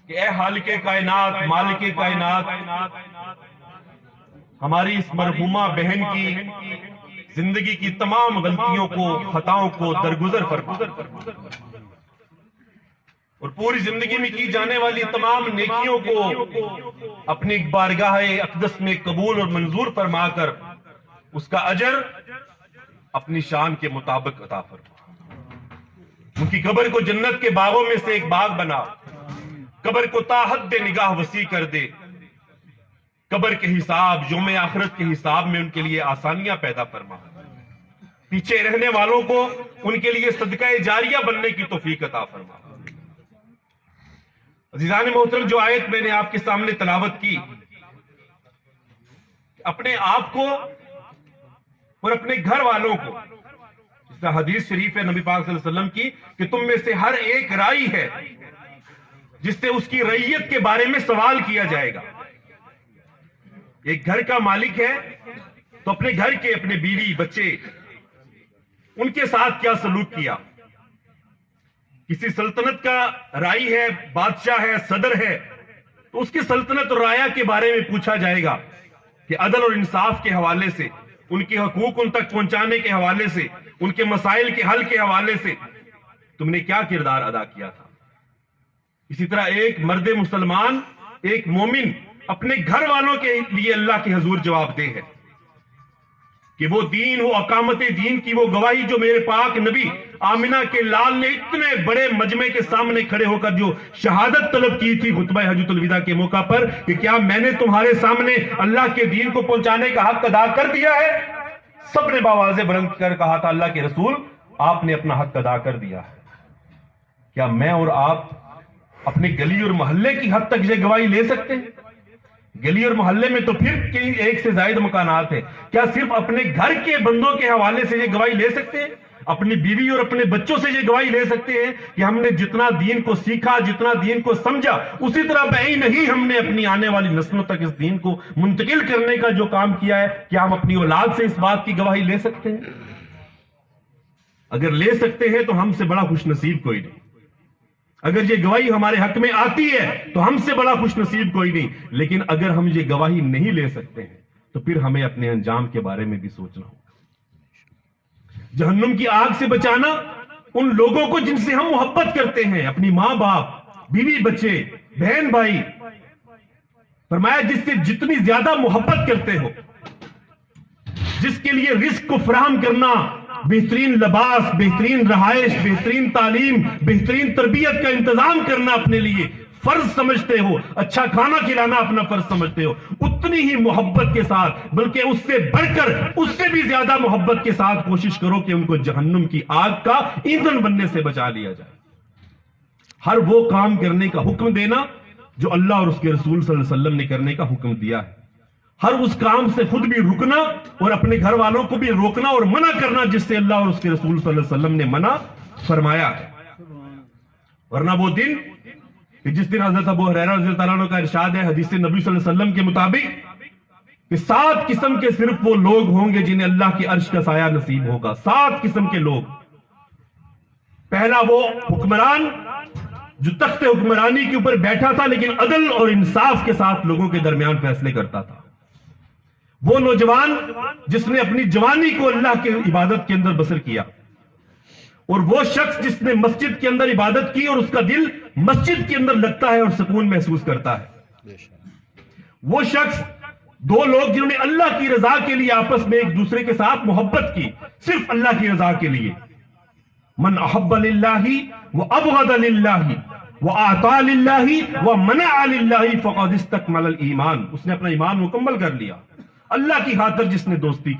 کہ اے خالق کائنات، مالک کائنات، ہماری اس مرحومہ بہن کی زندگی کی تمام غلطیوں کو، خطاؤں کو درگزر فرما، اور پوری زندگی میں کی جانے والی تمام نیکیوں کو اپنی بارگاہ اقدس میں قبول اور منظور فرما کر اس کا اجر اپنی شان کے مطابق عطا فرما۔ ان کی قبر کو جنت کے باغوں میں سے ایک باغ بنا، قبر کو تا حد نگاہ وسیع کر دے، قبر کے حساب، یوم آخرت کے حساب میں ان کے لیے آسانیاں پیدا فرما، پیچھے رہنے والوں کو ان کے لیے صدقہ جاریہ بننے کی توفیق عطا فرما۔ عزیزان محترم، جو آیت میں نے آپ کے سامنے تلاوت کی، اپنے آپ کو اور اپنے گھر والوں کو، جس طرح حدیث شریف ہے نبی پاک صلی اللہ علیہ وسلم کی کہ تم میں سے ہر ایک رائی ہے جس سے اس کی رعیت کے بارے میں سوال کیا جائے گا۔ ایک گھر کا مالک ہے تو اپنے گھر کے، اپنے بیوی بچے، ان کے ساتھ کیا سلوک کیا۔ کسی سلطنت کا رائی ہے، بادشاہ ہے، صدر ہے، تو اس کی سلطنت اور رعایا کے بارے میں پوچھا جائے گا کہ عدل اور انصاف کے حوالے سے، ان کے حقوق ان تک پہنچانے کے حوالے سے، ان کے مسائل کے حل کے حوالے سے تم نے کیا کردار ادا کیا تھا۔ اسی طرح ایک مرد مسلمان، ایک مومن اپنے گھر والوں کے لیے اللہ کے حضور جواب دہ ہے کہ وہ دین، وہ اقامت دین کی وہ گواہی جو میرے پاک نبی آمنہ کے لال نے اتنے بڑے مجمع کے سامنے کھڑے ہو کر جو شہادت طلب کی تھی خطبہ حجۃ الوداع کے موقع پر کہ کیا میں نے تمہارے سامنے اللہ کے دین کو پہنچانے کا حق ادا کر دیا ہے؟ سب نے بآواز بلند کر کہا تھا اللہ کے رسول آپ نے اپنا حق ادا کر دیا ہے۔ کیا میں اور آپ اپنے گلی اور محلے کی حد تک یہ گواہی لے سکتے ہیں؟ گلی اور محلے میں تو پھر کئی ایک سے زائد مکانات ہیں، کیا صرف اپنے گھر کے بندوں کے حوالے سے یہ گواہی لے سکتے ہیں؟ اپنی بیوی اور اپنے بچوں سے یہ گواہی لے سکتے ہیں کہ ہم نے جتنا دین کو سیکھا، جتنا دین کو سمجھا، اسی طرح بعین نہیں ہم نے اپنی آنے والی نسلوں تک اس دین کو منتقل کرنے کا جو کام کیا ہے، کیا ہم اپنی اولاد سے اس بات کی گواہی لے سکتے ہیں؟ اگر لے سکتے ہیں تو ہم سے بڑا خوش نصیب کوئی نہیں۔ اگر یہ گواہی ہمارے حق میں آتی ہے تو ہم سے بڑا خوش نصیب کوئی نہیں، لیکن اگر ہم یہ گواہی نہیں لے سکتے ہیں تو پھر ہمیں اپنے انجام کے بارے میں بھی سوچنا ہوگا۔ جہنم کی آگ سے بچانا ان لوگوں کو جن سے ہم محبت کرتے ہیں، اپنی ماں باپ، بیوی بچے، بہن بھائی، فرمایا جس سے جتنی زیادہ محبت کرتے ہو، جس کے لیے رزق کو فراہم کرنا، بہترین لباس، بہترین رہائش، بہترین تعلیم، بہترین تربیت کا انتظام کرنا اپنے لیے فرض سمجھتے ہو، اچھا کھانا کھلانا اپنا فرض سمجھتے ہو، اتنی ہی محبت کے ساتھ، بلکہ اس سے بڑھ کر اس سے بھی زیادہ محبت کے ساتھ کوشش کرو کہ ان کو جہنم کی آگ کا ایندھن بننے سے بچا لیا جائے۔ ہر وہ کام کرنے کا حکم دینا جو اللہ اور اس کے رسول صلی اللہ علیہ وسلم نے کرنے کا حکم دیا ہے، ہر اس کام سے خود بھی رکنا اور اپنے گھر والوں کو بھی روکنا اور منع کرنا جس سے اللہ اور اس کے رسول صلی اللہ علیہ وسلم نے منع فرمایا ہے۔ ورنہ وہ دن کہ جس دن حضرت ابو ہریرہ رضی اللہ عنہ کا ارشاد ہے حدیث نبی صلی اللہ علیہ وسلم کے مطابق کہ 7 قسم کے صرف وہ لوگ ہوں گے جنہیں اللہ کے عرش کا سایہ نصیب ہوگا۔ 7 قسم کے لوگ۔ پہلا وہ حکمران جو تخت حکمرانی کے اوپر بیٹھا تھا لیکن عدل اور انصاف کے ساتھ لوگوں کے درمیان فیصلے کرتا تھا۔ وہ نوجوان جس نے اپنی جوانی کو اللہ کے عبادت کے اندر بسر کیا، اور وہ شخص جس نے مسجد کے اندر عبادت کی اور اس کا دل مسجد کے اندر لگتا ہے اور سکون محسوس کرتا ہے۔ وہ شخص، 2 لوگ جنہوں نے اللہ کی رضا کے لیے آپس میں ایک دوسرے کے ساتھ محبت کی، صرف اللہ کی رضا کے لیے۔ من احب للہ وابغض للہ واعطى للہ ومنع للہ فقد استکمل الایمان۔ اس نے اپنا ایمان مکمل کر لیا۔ اللہ کی خاطر جس نے دوستی کی